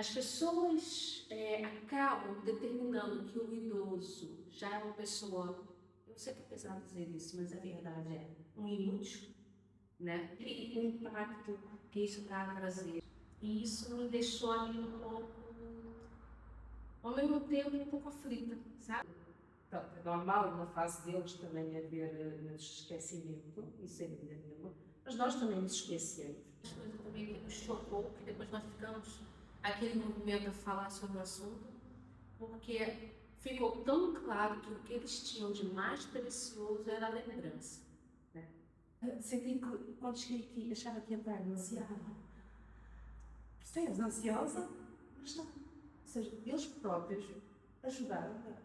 As pessoas acabam determinando que o idoso já é uma pessoa, eu sei que é pesado dizer isso, mas a verdade é um inútil, né? E o impacto que isso está a trazer. E isso me deixou ali um pouco, ao mesmo tempo, um pouco aflita, sabe? Então, é normal na fase deles também haver esquecimento, isso é dúvida nenhuma, mas nós também nos esquecemos. As coisas também que nos chocou, que depois nós ficamos aquele movimento a falar sobre o assunto, porque ficou tão claro que o que eles tinham de mais precioso era a lembrança. Né? Senti que quando cheguei aqui achava que ia estar demasiado. Percebes? Ansiosa, mas não. Ou seja, eles próprios ajudaram.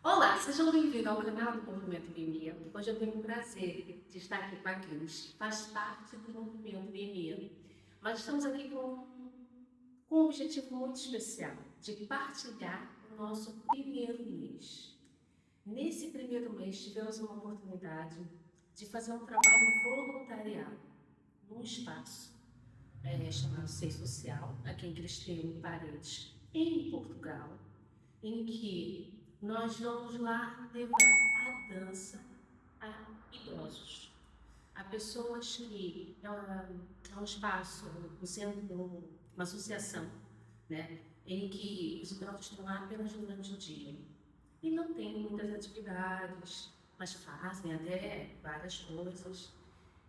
Olá, sejam bem-vindos ao canal do Movimento BMIA. Hoje eu tenho o prazer de estar aqui com a Cris, faz parte do Movimento BMIA. Mas estamos aqui com um objetivo muito especial, de partilhar o nosso primeiro mês. Nesse primeiro mês tivemos uma oportunidade de fazer um trabalho voluntariado num espaço chamado Ser Social, aqui em Cristiano Paredes, em Portugal, em que nós vamos lá levar a dança a idosos, a pessoas que é um espaço, um centro, uma associação, né, em que os idosos estão lá apenas durante o dia e não tem muitas atividades, mas fazem até várias coisas.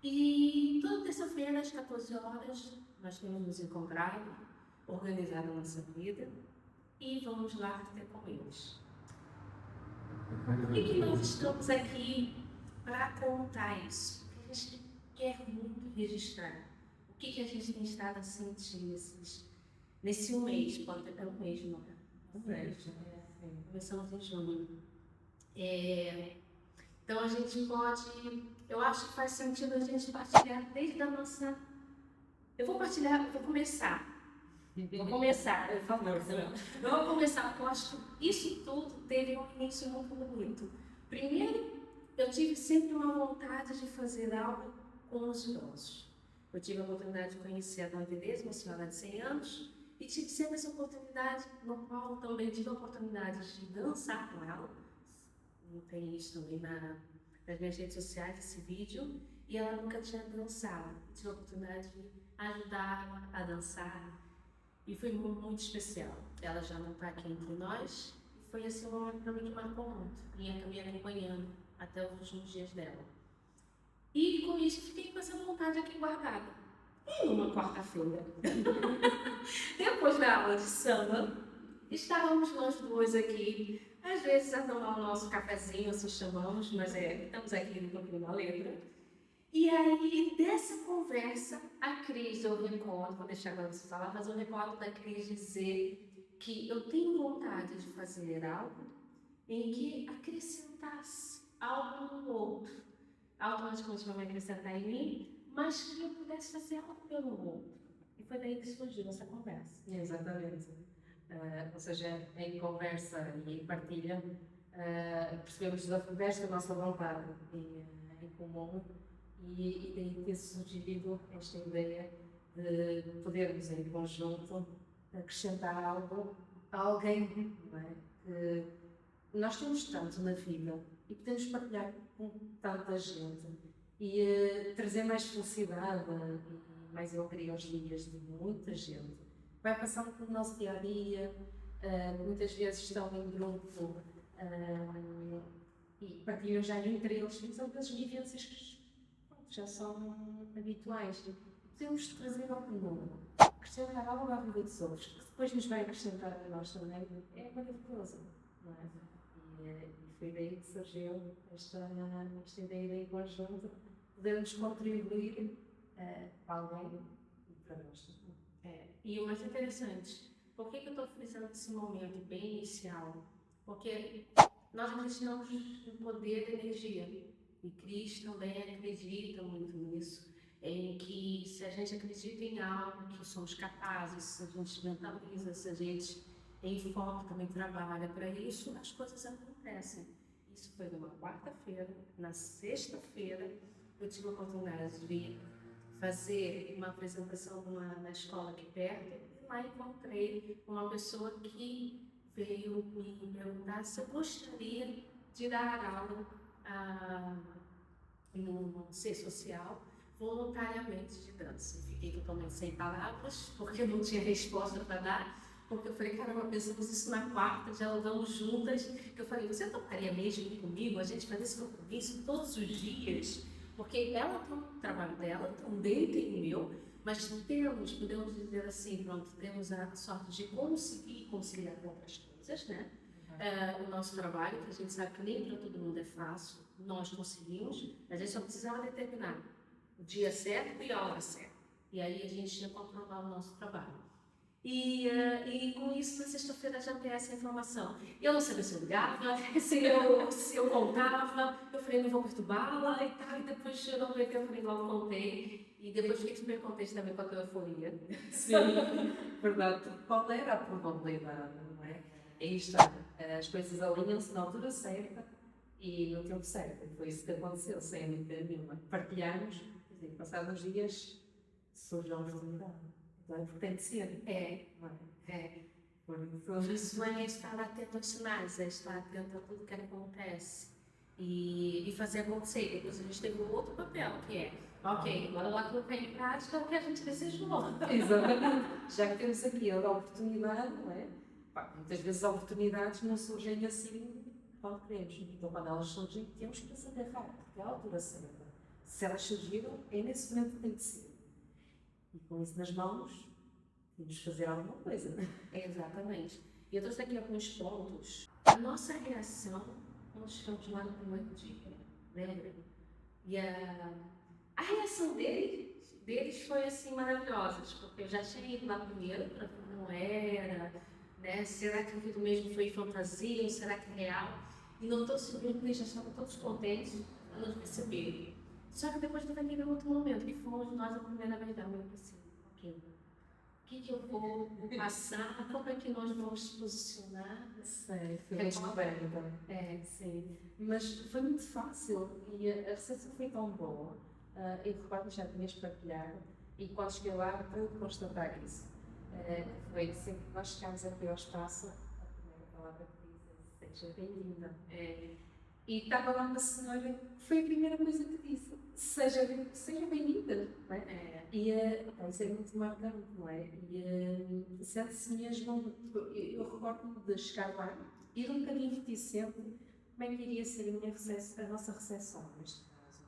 E toda terça-feira, às 14 horas, nós temos nos encontrado, organizado a nossa vida e vamos lá ter com eles. Por que nós estamos aqui para contar isso? Porque a gente quer muito registrar o que a gente tem estado a sentir nesse um mês, pode ter até um mês, não é? Começamos em junho. Então a gente pode, eu acho que faz sentido a gente partilhar desde a nossa. Eu vou começar. Eu vou começar, porque eu acho que isso tudo teve um início muito bonito. Primeiro, eu tive sempre uma vontade de fazer algo com os idosos. Eu tive a oportunidade de conhecer a Dona Teresa, uma senhora de 100 anos, e tive sempre essa oportunidade, no qual também tive a oportunidade de dançar com ela. Não tem isso também nas minhas redes sociais, esse vídeo, e ela nunca tinha dançado. Tive a oportunidade de ajudar a dançar. E foi muito especial. Ela já não está aqui entre nós. E foi assim um momento para mim que marcou muito. E acabei acompanhando até os últimos dias dela. E com isso fiquei com essa vontade aqui guardada. E numa quarta-feira, depois da aula de samba, estávamos nós duas aqui, às vezes a tomar o nosso cafezinho, assim chamamos, mas estamos aqui no pouquinho da letra. E aí, dessa conversa, a Cris, eu recordo, vou deixar agora você falar, mas eu recordo da Cris dizer que eu tenho vontade de fazer algo em que acrescentasse algo no outro. Automaticamente vai acrescentar em mim, mas que eu pudesse fazer algo pelo outro. E foi daí que surgiu essa conversa. Exatamente. Ou seja, em conversa e em partilha, percebemos desta nossa vontade em comum e daí ter surgido esta ideia de podermos em conjunto acrescentar algo a alguém, não é? Que nós temos tanto na vida e podemos partilhar com tanta gente e trazer mais felicidade e mais alegria aos dias de muita gente. Vai passando pelo nosso dia a dia, muitas vezes estão em grupo e partilham já entre eles, e são aquelas vivências que já são habituais. Podemos trazer ao comum, acrescentar algo à vida dos outros, que depois nos vai acrescentar a nós também, é maravilhoso, não é? E foi daí que surgiu esta ideia em conjunto, podermos contribuir para alguém e para nós também. E o mais interessante, por que eu estou frisando esse momento bem inicial? Porque nós acreditamos no poder da energia. E Cris também acredita muito nisso, em que se a gente acredita em algo, que somos capazes, se a gente mentaliza, se a gente em foco também trabalha para isso, as coisas acontecem. Isso foi numa quarta-feira, na sexta-feira, eu tive a oportunidade de fazer uma apresentação na escola aqui perto, e lá encontrei uma pessoa que veio me perguntar se eu gostaria de dar aula no ser social voluntariamente de dança. Fiquei totalmente sem palavras, porque eu não tinha resposta para dar, porque eu falei, caramba, pensamos isso na quarta, dialogamos juntas, que eu falei, você toparia mesmo comigo, a gente fazer esse compromisso todos os dias? Porque ela tem um trabalho dela, também tem o meu, mas podemos dizer assim, pronto, temos a sorte de conseguir conciliar com outras coisas, né? O nosso trabalho, que a gente sabe que nem para todo mundo é fácil, nós conseguimos, a gente só precisava determinar o dia certo e a hora certa. E aí a gente ia controlar o nosso trabalho. E com isso, na sexta-feira já veio essa informação. Eu não sabia se eu ligava, se eu contava, eu falei, não vou perturbá-la e tal, e depois eu não aguentei, eu falei, logo contei, e depois fiquei super contente também com a tua euforia. Sim, verdade. Qual era a probabilidade, não é? É isto, as coisas alinham-se na altura certa e no tempo certo. Foi isso que aconteceu, sem dúvida nenhuma. Partilhamos, passados uns dias, surge a oportunidade. Então é porque tem de ser. Por isso é estar atento aos sinais, é estar atento a tudo que acontece e fazer acontecer. Depois a gente tem um outro papel, que é, ok, agora lá colocar em prática o que a gente desejou. Exatamente. Já que temos aqui a oportunidade, não é? Muitas vezes as oportunidades não surgem assim quando queremos. Então quando elas surgem, temos que as agarrar, porque é a altura certa. Se elas surgiram, é nesse momento que tem de ser. E com isso nas mãos, temos de fazer alguma coisa, não é? Exatamente. E eu trouxe aqui alguns pontos. A nossa reação, nós chegamos lá no primeiro dia, lembra? E a reação deles foi assim maravilhosa, porque eu já tinha ido lá primeiro para ver como era, né? Será que aquilo mesmo foi fantasia ou será que é real? E não estou seguro que eles já estavam todos contentes a nos receberem. Só que depois teve aquele outro momento, que fomos nós a primeira vez da manhã, assim, ok, o que eu vou passar, como é que nós vamos nos posicionar? Sei, foi bem descoberto também. Sim. Mas foi muito fácil e a recepção foi tão boa. Eu recordo que já tinhas partilhado e quando cheguei lá, pude constatar isso. Foi sempre que nós chegámos aqui ao espaço, a primeira palavra que diz é seja bem-vinda. E estava lá uma senhora que foi a primeira coisa que disse, seja bem-vinda, não é? E isso é muito marcante, não é? E sente-se mesmo, eu recordo-me de chegar lá, ir um bocadinho reticente, como é que iria ser a nossa recepção, neste caso.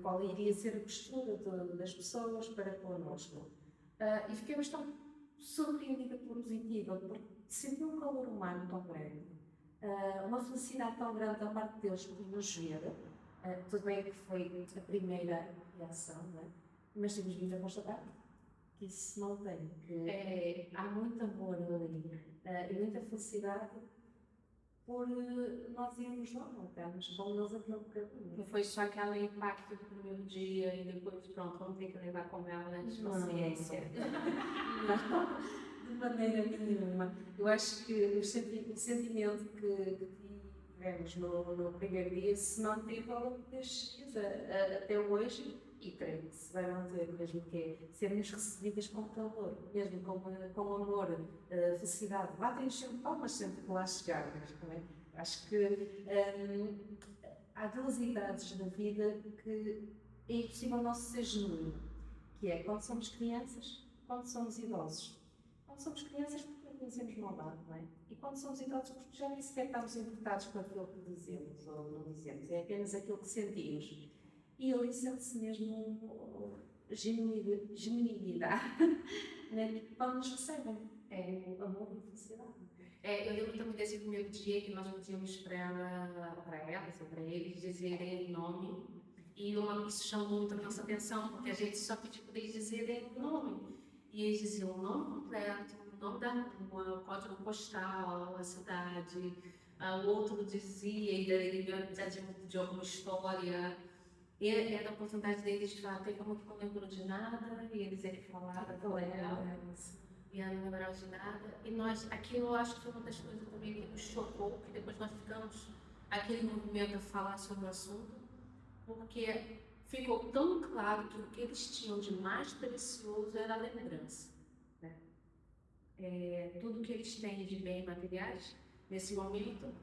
Qual iria ser a postura das pessoas para connosco. E fiquei bastante surpreendida pela positiva, porque senti um calor humano tão grande. Uma felicidade tão grande da parte deles por nos ver. Tudo bem que foi a primeira reação, não é? Mas temos vindo a constatar que isso se mantém, que há muito amor ali e muita felicidade por nós irmos lá, não estamos com eles aquele bocadinho. Não foi só aquele impacto do primeiro dia e depois, pronto, vamos ter que levar com elas paciência. De maneira nenhuma. Eu acho que o sentimento que tivemos no primeiro dia se manteve ao longo destes dias até hoje e creio que se vai manter, mesmo que é sermos recebidas com calor, mesmo com amor, felicidade. Lá temos sempre palmas sempre que lá chegarmos, não é? Acho que há duas idades da vida que é impossível não ser genuíno, que é quando somos crianças, quando somos idosos. Quando somos crianças, porque não conhecemos maldade, não é? E quando somos idosos, porque já nem sequer estamos importados com aquilo que dizemos ou não dizemos, é apenas aquilo que sentimos. E ali sente-se mesmo genuinidade, né? Quando nos recebem, é amor e felicidade. Eu lembro também desse primeiro dia que nós pedimos para elas ou para eles dizerem o nome, e isso chamou muito a nossa atenção, porque a gente só pediu para eles dizerem o nome. E eles diziam o nome completo, o nome da rua, o código postal, a cidade. O outro dizia, e ele de alguma história. E era a oportunidade deles de falar, tem como que não lembrou de nada, e eles que falaram, e não lembraram de nada. E aquilo eu acho que foi uma das coisas também que nos chocou, que depois nós ficamos aquele movimento a falar sobre o assunto, porque ficou tão claro que o que eles tinham de mais precioso era a lembrança. Né? Tudo que eles têm de bem materiais, nesse momento,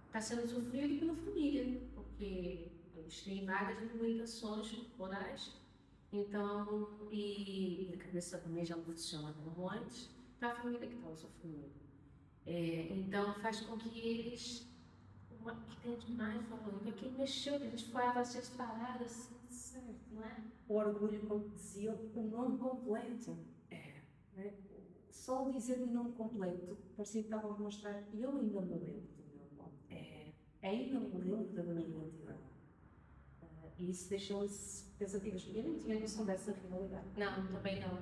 está sendo usufruído pela família, porque eles têm várias limitações corporais, então, e a cabeça também já não funciona como antes, para a família que está usufruindo. Então, faz com que eles, o que tem de mais valor, aquilo mexeu, que a gente ficava assim parado, assim, certo, não é? O orgulho, como dizia, o nome completo. Né? Só dizer o nome completo parecia que estava a mostrar, e eu ainda me lembro do meu nome. Ainda me lembro da minha identidade. E isso deixou-nos pensativos. Eu não tinha noção dessa realidade. Não, também não.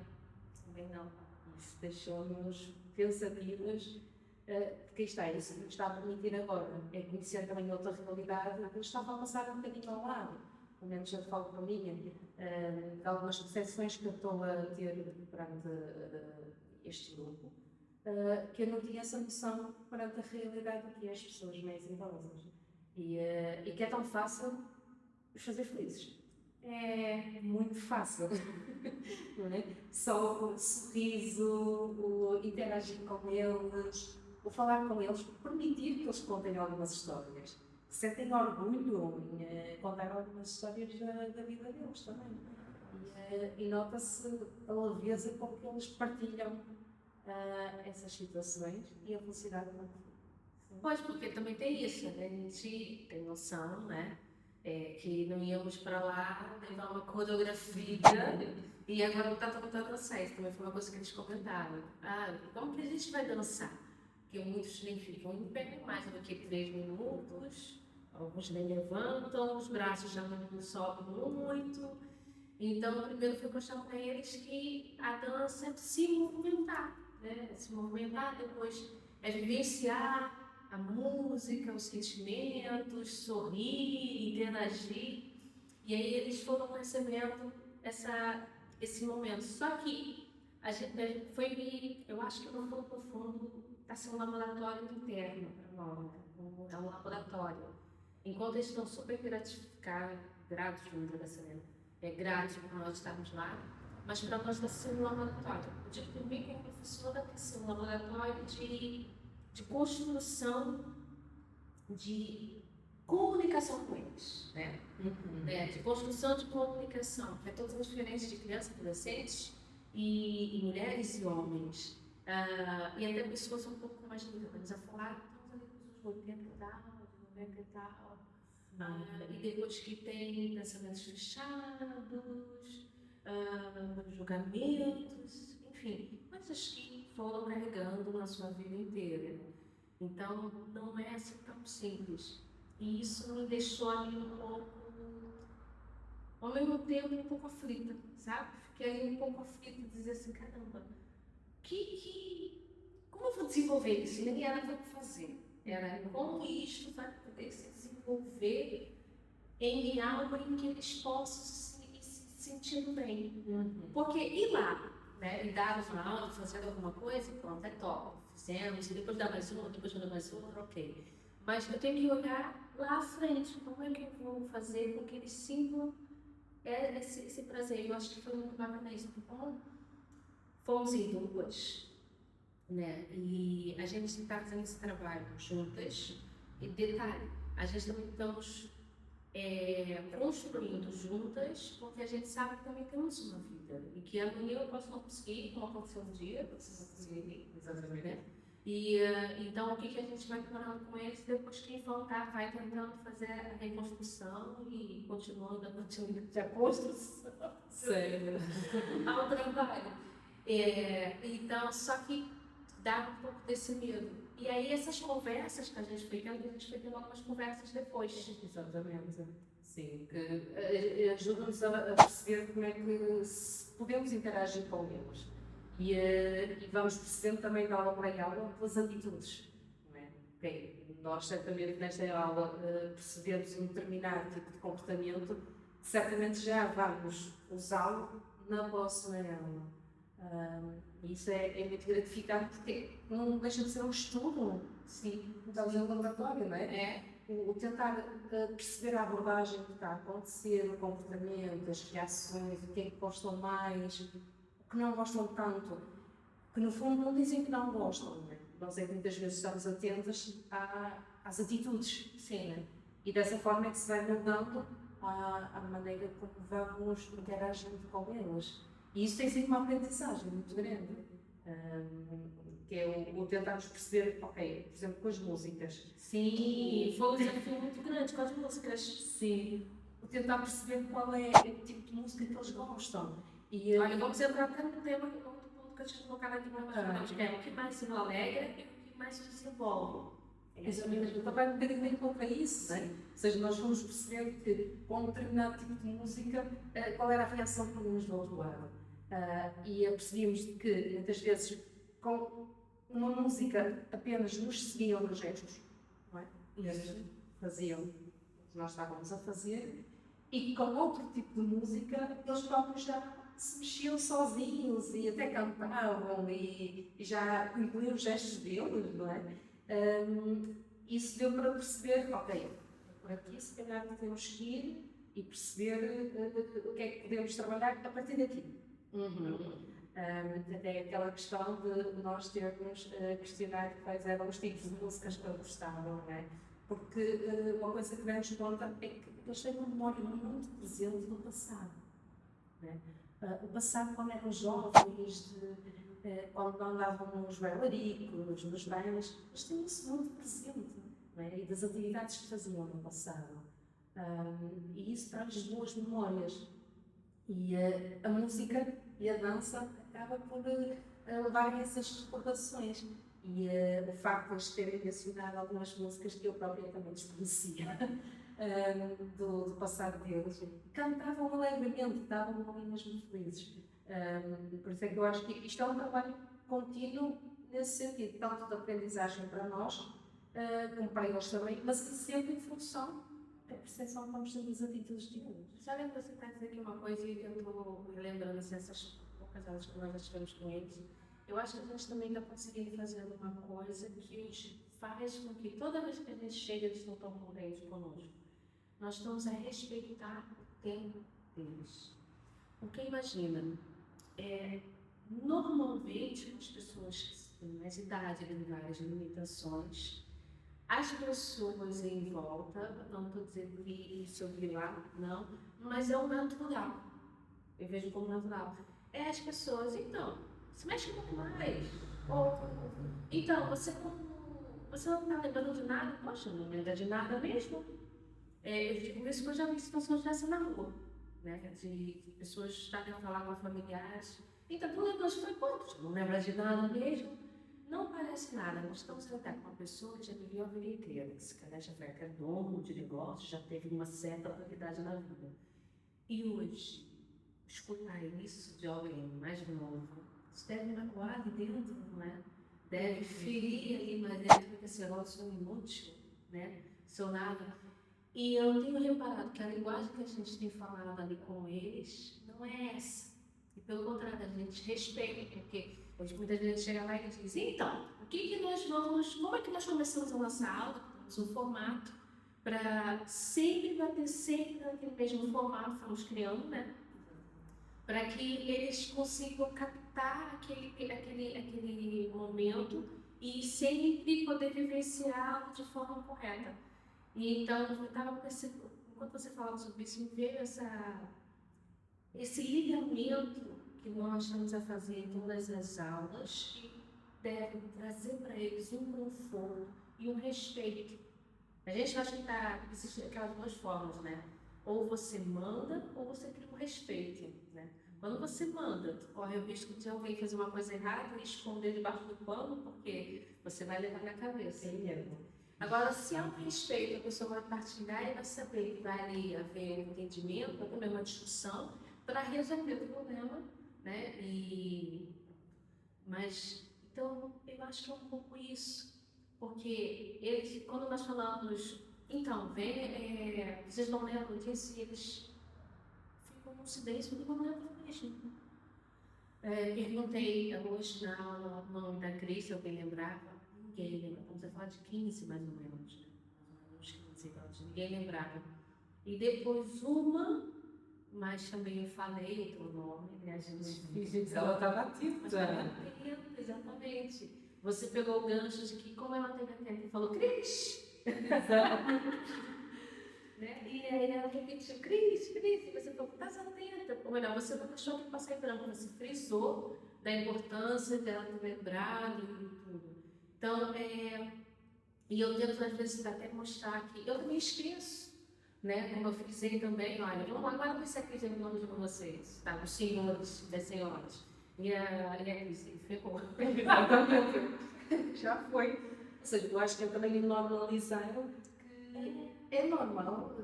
Também não. Isso deixou-nos pensativas. Porque isto é, isso que nos está a permitir agora é conhecer também outra realidade que nos estava a passar um bocadinho ao lado. Pelo menos eu falo para mim, de algumas percepções que eu estou a ter perante este grupo, que eu não tinha essa noção perante a realidade do que é as pessoas mais idosas. E que é tão fácil os fazer felizes. É muito fácil, não é? Só o sorriso, o interagir com eles, o falar com eles, permitir que eles contem algumas histórias. Sentem orgulho em contar algumas histórias da vida deles também. E nota-se a leveza com que eles partilham essas situações e a felicidade com que. Pois, porque também tem isso, né? A gente tem noção, né? Que não íamos para lá levar uma coreografia e agora não está todo mundo dançar. Também foi uma coisa que eles comentaram. Como que a gente vai dançar? Porque muitos nem ficam em pé mais do que 3 minutos, alguns nem levantam, os braços já não sobem muito. Então, primeiro foi mostrar para eles que a dança é se movimentar, né? Se movimentar, depois é vivenciar a música, os sentimentos, sorrir, interagir. E aí eles foram recebendo esse momento. Só que a gente foi, eu acho que não foi profundo, está sendo um laboratório interno para nós, é um laboratório. Enquanto eles estão super gratificados, gratos, vamos dizer assim, gratos por nós estarmos lá, mas para nós está sendo um laboratório. Eu digo que mim, como professora, tem que ser um laboratório de construção de comunicação com eles, né? De construção de comunicação, para todas as diferenças de crianças, adolescentes e mulheres e homens. E até pessoas um pouco mais limitadas a falar, estamos ali com os 80 e tal, 90 e tal. E depois que tem pensamentos fechados, julgamentos, enfim, coisas que foram carregando na sua vida inteira. Então, não é assim tão simples. E isso me deixou ali um pouco, ao mesmo tempo, um pouco aflita, sabe? Fiquei um pouco aflita de dizer assim, caramba, como eu vou desenvolver isso? E ninguém era para fazer. Era como isto vai poder se desenvolver em algo em que eles possam se sentindo bem. Porque ir lá, né, e dar uma aula, fazer alguma coisa, pronto, é top. Fizemos, e depois dá mais uma, depois dá mais outra, ok. Mas eu tenho que olhar lá à frente, como é que eu vou fazer com que eles sintam esse prazer. Eu acho que foi muito bacana isso. Então, fomos em duas, né, e a gente está fazendo esse trabalho juntas. E detalhe, a gente também estamos construindo juntas, porque a gente sabe que também temos uma vida. E que amanhã eu posso não conseguir, como aconteceu um dia, vocês não conseguirem, exatamente, né? E então o que a gente vai trabalhando com eles, depois quem voltar vai tentando fazer a reconstrução e continuando a continuidade a construção. Sério. Ao trabalho. Então, só que dá um pouco desse medo. E aí essas conversas que a gente foi tendo algumas conversas depois. Exatamente. Sim, que ajuda-nos a perceber como é que podemos interagir com eles. E vamos percebendo também de aula para aula pelas atitudes. Não é? Okay. Nós, certamente, nesta aula percebemos um determinado tipo de comportamento que certamente já vamos usá-lo na próxima aula. Isso é muito gratificante porque não deixa de ser um estudo. Sim. Estamos em um laboratório, não é? o tentar perceber a abordagem que está a acontecer, o comportamento, as reações, o que é que gostam mais, o que não gostam tanto, que no fundo não dizem que não gostam, não é? Nós é que muitas vezes estamos atentas às atitudes, sim, né? E dessa forma é que se vai mudando a maneira como vamos interagindo com eles. E isso tem sido uma aprendizagem muito grande, que é o tentarmos perceber, ok, por exemplo, com as músicas. Sim, foi um desafio muito grande com as músicas. Sim, o tentar perceber qual é o tipo de música que eles gostam. E, Olha, vamos entrar até no tema, outro ponto que a gente colocava aqui para nós, que é o que mais se alegra e o que mais se desenvolve. exatamente, também um bocadinho em contra isso, não é? Ou seja, nós fomos perceber que com um determinado tipo de música, qual era a reação que tínhamos do outro lado. E percebíamos que muitas vezes com uma música apenas nos seguiam nos gestos, não é? Eles faziam o que nós estávamos a fazer, e com outro tipo de música eles próprios já se mexiam sozinhos e até cantavam e já incluíam os gestos deles, não é? Isso deu para perceber, ok, por aqui se calhar podemos seguir e perceber o que é que podemos trabalhar a partir daqui. Até aquela questão de nós termos questionado quais eram os tipos de músicas que eu gostava, não é? Porque uma coisa que demos conta é que eles têm uma memória muito presente do passado. Não é? O passado, quando eram jovens, quando andavam nos bailaricos, nos bailes, eles têm isso muito presente, não é? E das atividades que faziam no passado. E isso traz boas memórias. E a música e a dança acaba por levar essas recordações. E o facto de eles terem mencionado algumas músicas que eu própria também desconhecia do passado deles, cantavam alegremente, estavam ali mesmo felizes. Por isso é que eu acho que isto é um trabalho contínuo nesse sentido, tanto de aprendizagem para nós, como para eles também, mas sempre em função da percepção que vamos ter das atitudes de eles. Sabem que você está dizendo aqui uma coisa e eu estou lembrando assim, essas poucas aulas que nós já tivemos com eles. Eu acho que a gente também está conseguindo fazer uma coisa que os faz com que toda vez que a gente chega, eles não estão contentes conosco. Nós estamos a respeitar o tempo deles. Porque imagina, normalmente as pessoas que têm mais idade, têm várias limitações, as pessoas em volta, não estou dizendo que isso eu vi lá, não, mas é o natural. Eu vejo como natural. É as pessoas, então, se mexe um pouco mais. Ou, então, você não está lembrando de nada? Poxa, não lembra de nada mesmo. Eu digo isso porque eu já vi situações dessa na rua, né? De pessoas estarem a falar com familiares. Então, tu lembra de foi quanto? Não lembra de nada mesmo? Não parece nada. Nós estamos a lidar com uma pessoa que já viveu a vida inteira, que se calhar já foi até dono de negócio, já teve uma certa autoridade na vida. E hoje, escutar isso de alguém mais novo, isso deve magoar de dentro, não é? Deve ferir ali mais dentro, porque assim, eu sou inútil, né? Sou nada. E eu tenho reparado que a linguagem que a gente tem falado ali com eles não é essa. E pelo contrário, a gente respeita, porque hoje muitas vezes chega lá e diz, então, como é que nós começamos a nossa aula? Temos um formato para sempre bater sempre naquele mesmo formato, fomos criando, né? Para que eles consigam captar aquele momento e sempre poder vivenciá-lo de forma correta. E então, eu estava percebendo, enquanto você falava sobre isso, me veio esse ligamento que nós estamos a fazer em todas as aulas, que deve trazer para eles um conforto e um respeito. A gente acha que existem aquelas duas formas, né? Ou você manda, ou você cria um respeito, né? Quando você manda, tu corre o risco de alguém fazer uma coisa errada e esconder debaixo do pano, porque você vai levar na cabeça. Agora, se há um respeito, a pessoa vai partilhar e vai saber que vai ali haver um entendimento, vai haver uma discussão para resolver o problema, né? Mas, então, eu acho que é um pouco isso. Porque eles, quando nós falamos, então, vocês não lembram disso, e eles ficam no silêncio, porque não lembram mesmo. Perguntei hoje na aula o nome da Cris, se alguém lembrava. Ninguém lembra. Estamos a falar de 15 mais ou menos, uns 15 participantes, ninguém lembrava. E depois uma, mas também eu falei o teu nome, né? A gente fingiu que Ela estava ativa. mas estava atenta, exatamente. Você pegou o gancho de que, como ela teve atenta, e falou, Cris! Né? E aí ela repetiu, Cris, Cris, e você falou, estás atenta. Ou melhor, você não deixou que passar em branco, você frisou da importância dela ter lembrado e tudo. Então, e eu tento às vezes até mostrar que eu também esqueço, né? Como eu frisei também, olha, vamos agora ver se a Cris tem o nome de vocês, tá? Dos senhores, das senhoras. E a Cris ferrou. Já foi. Ou seja, eu acho que eu também normalizaram que é normal,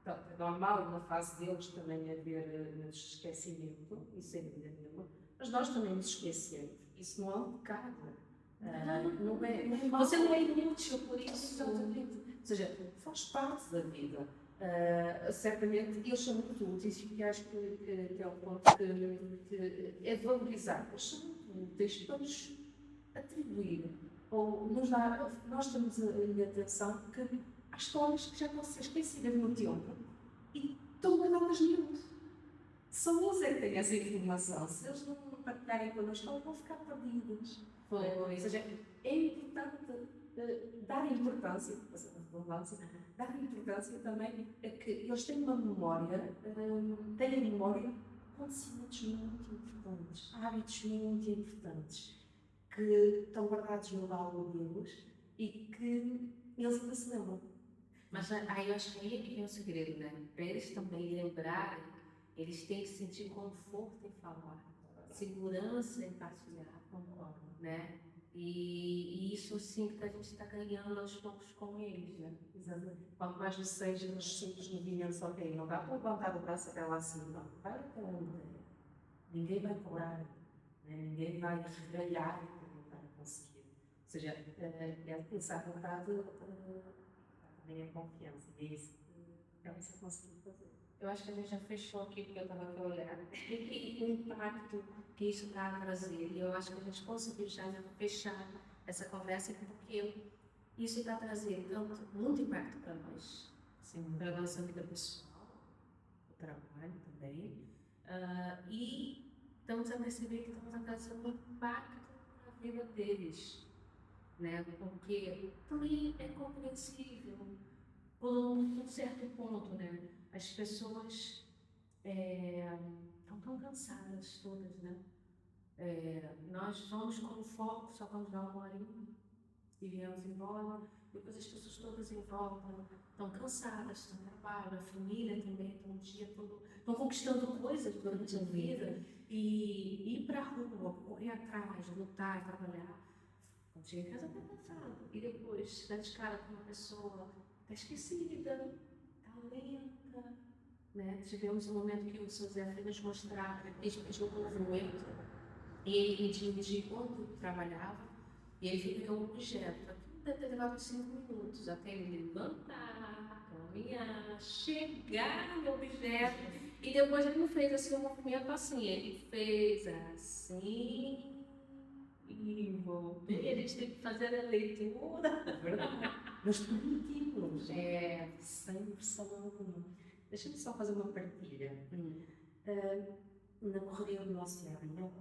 pronto, é normal na fase deles também haver esquecimento, isso sem dúvida nenhuma, mas nós também nos esquecemos. Isso não é um pecado. Não é mau. Você não é inútil por isso. Exatamente. Ou seja, faz parte da vida. Certamente eles são muito úteis e acho que é um ponto que é de valorizar. Eles são muito úteis para nos atribuir ou nos dar. Nós temos a atenção que há histórias que já estão a ser esquecidas no tempo e estão guardadas neles. Só eles é que têm essa informação. Se eles não partilharem connosco, eles vão ficar perdidos. Ou seja, é importante dar importância, dar importância também a que eles têm uma memória, têm a memória de acontecimentos muito importantes, hábitos muito importantes, que estão guardados no baú deles e que eles ainda se lembram. Mas aí eu acho que aí é que vem o segredo, né? Para eles também lembrarem, eles têm que sentir conforto em falar, segurança em partilhar, né? E isso sim que a gente está ganhando aos poucos com eles, né? Exatamente. Quanto mais nos seja nos simples movimentos, ok, não dá para levantar o braço até lá acima, não. Vai até onde der. Ninguém vai cobrar, né? Ninguém vai regalhar para não conseguir. Ou seja, é pensar um bocado também a confiança. E é isso que ela se conseguiu fazer. Eu acho que a gente já fechou aqui, porque eu estava aqui olhando. E o impacto que isso está a trazer. E eu acho que a gente conseguiu já fechar essa conversa, porque isso está trazendo muito impacto para nós. Assim, para a nossa vida pessoal, o trabalho também. E estamos a perceber que estamos a trazer um impacto na vida deles. Né? Porque também é compreensível por um certo ponto, né? As pessoas estão tão cansadas todas, né? Nós vamos com o foco, só vamos dar uma horinha e viemos embora. Depois as pessoas todas em volta estão cansadas, estão no trabalho, a família também, estão um dia todo, estão conquistando coisas durante a vida e ir para a rua, correr atrás, lutar, trabalhar. Quando chega em casa está cansado. E depois dá de cara com uma pessoa, está esquecida, está lenta. Né? Tivemos um momento que o seu Zé foi nos mostrar, ele pediu um movimento e ele de onde trabalhava e ele viu um objeto. Aquilo deve ter levado 5 minutos até ele levantar, caminhar, chegar no objeto e depois ele não fez assim um movimento assim, ele fez assim e voltou. E a gente tem que fazer a leitura. É verdade. Nós permitimos, sem pressão alguma. Deixa-me só fazer uma partilha. Na correria do nosso dia a dia,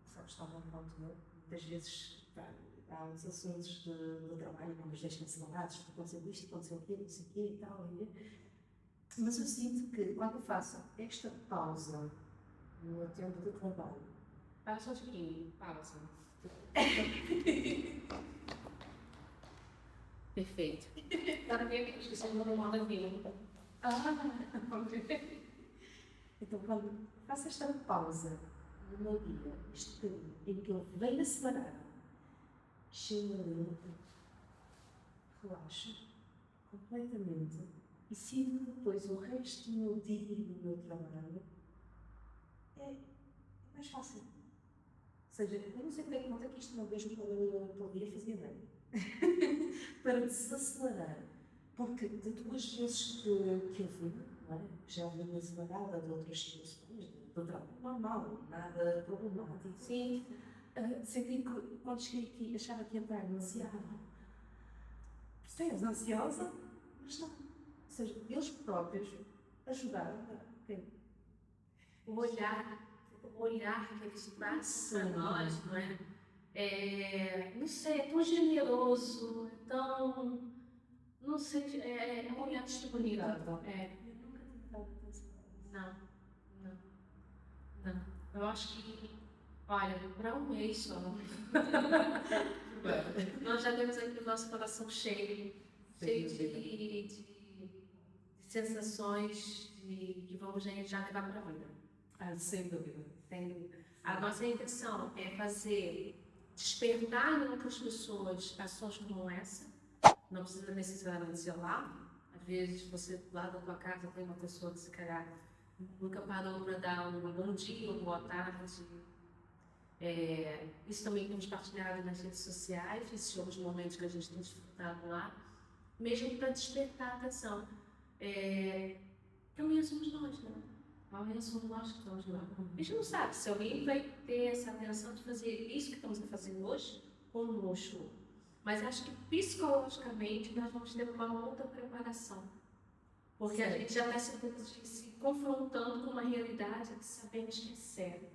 sabes, estava no altura, muitas vezes há uns assuntos de trabalho que nos deixam acelerados, aconteceu isto, aconteceu aquilo, não sei o quê e tal. Mas eu sinto que quando eu faço esta pausa no meu tempo de trabalho, Passa um pouquinho, pausa. Perfeito. Para mim, eu esqueci o nome da vida. Então, quando faço esta pausa no meu dia, este bocadinho, em que eu venho acelerar, chego ali, relaxo completamente e sinto depois o resto do meu dia e do meu trabalho é mais fácil. Ou seja, eu não sei bem quanto é que isto não mesmo pelo dia fazia bem. Para desacelerar. Porque de 2 vezes que eu vi, não é? Já vim acelerada de outras situações, do trabalho normal, nada problemático. Sim. Senti que quando cheguei aqui achava que ia entrar demasiado. Percebes? Ansiosa, está. Ou seja, eles próprios ajudaram. O olhar que eles traçam para nós, não é? Não sei, é tão generoso, é tão. Não sei, é um olhar disponível. É. Eu nunca tinha dado atenção. Não, não, não. Eu acho que, olha, para um mês só. Nós já temos aqui o nosso coração cheio de sensações que vamos já levar para a vida. Sem dúvida. Sem dúvida. A nossa intenção é despertar em outras pessoas ações como essa. Não precisa necessariamente ser lá. Às vezes você lá da tua casa tem uma pessoa que se calhar nunca parou para dar um bom dia, uma boa tarde. Isso também temos partilhado nas redes sociais, esses são os momentos que a gente tem desfrutado lá, mesmo para despertar a atenção. Amanhã somos nós, né? Amanhã somos nós que estamos lá. A gente não sabe se alguém vai ter essa atenção de fazer isso que estamos a fazer hoje conosco. Mas acho que psicologicamente nós vamos ter uma outra preparação. Porque a gente já está se confrontando com uma realidade que sabemos que é certa.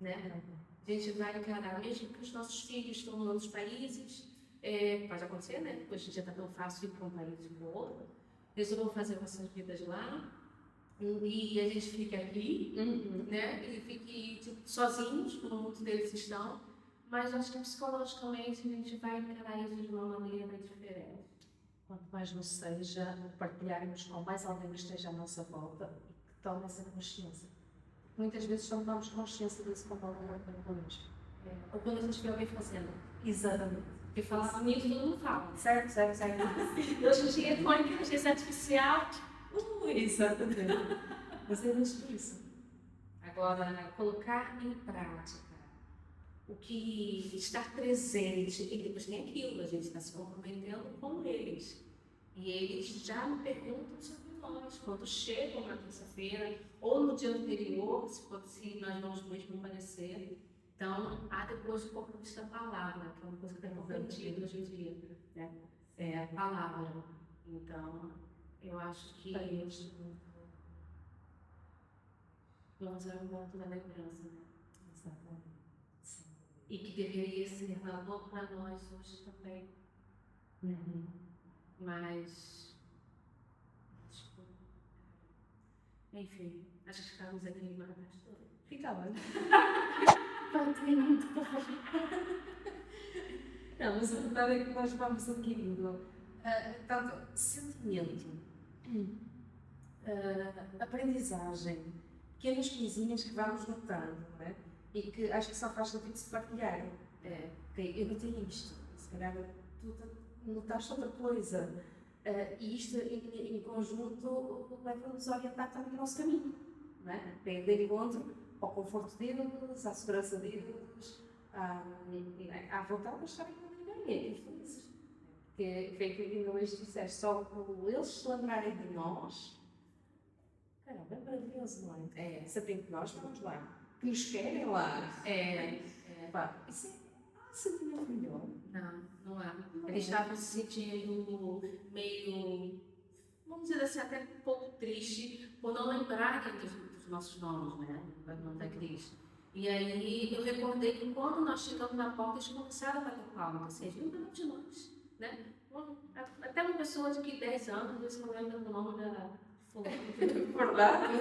Né? A gente vai encarar, mesmo que os nossos filhos estão em outros países, pode acontecer, né? Hoje em dia está tão fácil ir para um país e para o outro. Eles vão fazer nossas vidas lá e a gente fica aqui, né? E fique sozinhos, como muitos deles estão. Mas acho que psicologicamente a gente vai encarar isso de uma maneira diferente. Quanto mais nos seja partilharmos com mais alguém que esteja à nossa volta e que tome essa consciência. Muitas vezes não tomamos consciência disso quando alguém tem connosco. Ou quando a gente vê alguém fazendo. Exatamente. Porque falar comigo todo mundo fala. Certo. E hoje em dia com a inteligência artificial. Exatamente. Mas é mesmo isso. Agora, colocar em prática o que está presente, e depois tem aquilo, a gente está se comprometendo com eles. E eles já me perguntam sobre nós, quando chegam na terça-feira, ou no dia anterior, se nós vamos mesmo comparecer. Então, há depois o compromisso da palavra, que é uma coisa que tem comprometido hoje em dia, né? É a palavra. Então, eu acho que vamos ao encontro da lembrança, né? Exatamente. E que deveria ser valor para nós hoje também. Mas, enfim, acho que ficamos aqui em Maracás toda. Fica lá. Tem muito para fazer. Não, mas a verdade é que nós vamos adquirindo tanto sentimento, aprendizagem, pequenas coisinhas que vamos notando, não é? E que acho que só faz sentido se partilhar. Eu notei isto, se calhar tu notaste outra coisa. E isto em conjunto vai-nos orientar também o nosso caminho, não é? Tem de encontro ao conforto deles, à segurança deles, à vontade de estarem com ninguém, felizes. Porque foi aquilo que ainda hoje disseste, só por eles se lembrarem de nós, caramba, é maravilhoso, não é? Sabendo que nós vamos lá. Que nos querem lá. Pá, isso é sentimento melhor. Não há. Eles estavam se sentindo meio, vamos dizer assim, até um pouco triste por não lembrarem dos nossos nomes, né? Do nome da Cristo. E aí eu recordei que quando nós chegamos na porta, eles começaram a bater palmas, assim, eles lembraram de nós, né? Até uma pessoa de 10 anos, às vezes não lembra do nome da Verdade?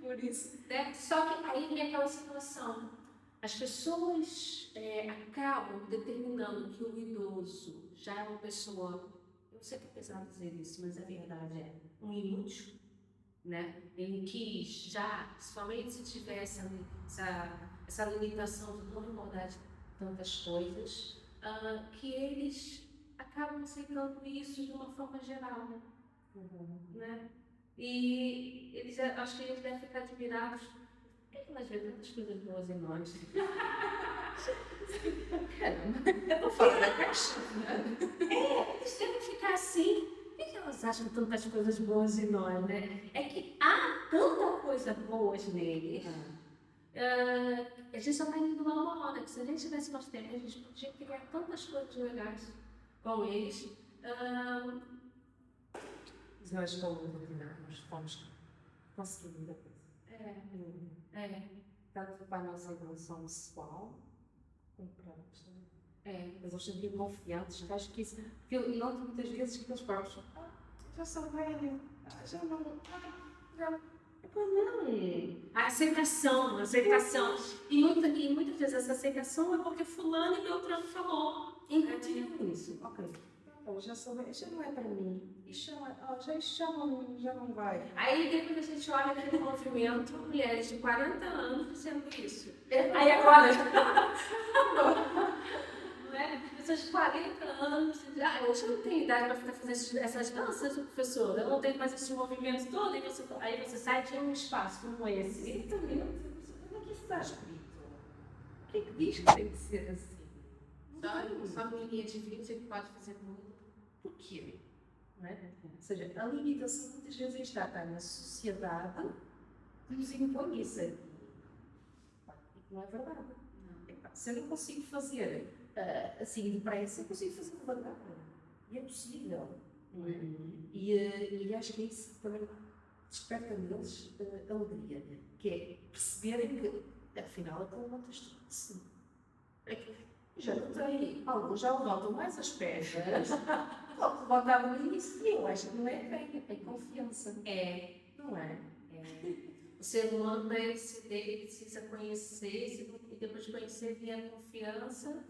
Por isso. Né? Só que aí vem aquela situação. As pessoas acabam determinando que o idoso já é uma pessoa, eu não sei que é pesado dizer isso, mas a verdade é um inútil, né? Em que já, principalmente se tiver essa limitação de não recordar de tantas coisas, que eles acabam aceitando isso de uma forma geral, né? E eles, acho que eles devem ficar admirados. Por que nós vemos tantas coisas boas em nós? Caramba, eu estou fora da caixa. Eles devem ficar assim. Por que elas acham tantas coisas boas em nós, né? É que há tanta coisa boas neles. A gente só está indo lá uma hora. Que se a gente tivesse mais tempo, a gente podia criar tantas coisas legais com eles. Mas eu acho que ao longo do tempo nós fomos conseguindo muita coisa. Tanto para a nossa evolução pessoal, como para eles também. Mas eles sentiam confiantes, que acho que isso. Porque eu noto muitas vezes que eles próprios. Já sou velho, já não. Já. Epá, não. A aceitação. E muitas vezes essa aceitação é porque fulano e Beltrano falou. Continuam isso. Ok. Então, já sou velho, já não é para mim. Isto já não vai. Aí depois a gente olha aqui no movimento, mulheres de 40 anos dizendo isso. Aí agora. Não é? Pessoas de 40 anos, hoje eu não tenho idade para ficar fazendo essas danças, professor. Eu não tenho mais esse movimento todo. Aí você sai de um espaço como esse. Exatamente. Como é que isso está escrito? O que é que diz que tem que ser assim? Só uma linha de vida que pode fazer tudo. Por quê? Não é? Ou seja, a limitação muitas vezes está na sociedade que nos impõe isso aqui. Não é verdade. Epá, se eu não consigo fazer assim depressa, eu consigo fazer devagar. E é possível. Não é? E acho que é isso que também desperta neles alegria, que é perceberem que, afinal, aquilo não tem tudo assim. É que já não tem. Alguns já levantam mais as pernas. Levantavam no início, e eu acho que não é bem, é confiança. Não é? O ser humano precisa conhecer, e depois de conhecer vier a confiança.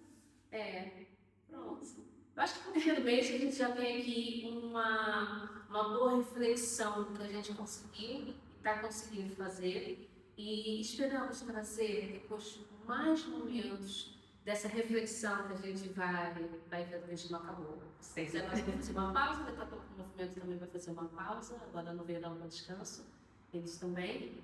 Pronto. Eu acho que com o mês a gente já tem aqui uma boa reflexão do que a gente conseguiu e está conseguindo fazer. E esperamos trazer depois mais momentos dessa reflexão que a gente vai ver, a gente não acabou. Agora vai fazer uma pausa, daqui a pouco o movimento também vai fazer uma pausa, agora no verão no descanso, eles também.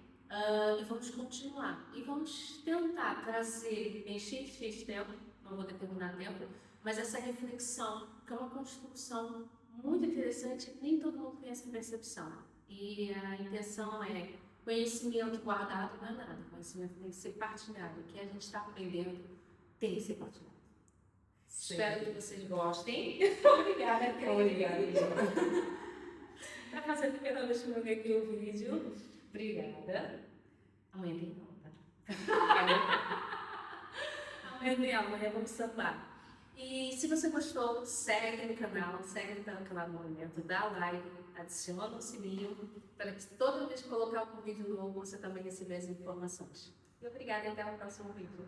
E vamos continuar. E vamos tentar trazer em X tempo, não vou determinar tempo, mas essa reflexão, que é uma construção muito interessante, nem todo mundo tem essa percepção. E a intenção é conhecimento guardado não é nada, conhecimento tem que ser partilhado. O que a gente está aprendendo tem que ser partilhado. Sim. Espero que vocês gostem. Obrigada, Para fazer a primeira vez que eu vi aqui o vídeo. Obrigada. Amanhã tem amanhã vamos sambar. E se você gostou, segue no canal, segue no canal do Movimento, dá like, adiciona o sininho, para que toda vez que colocar um vídeo novo, você também receba as informações. E obrigada e até o próximo vídeo.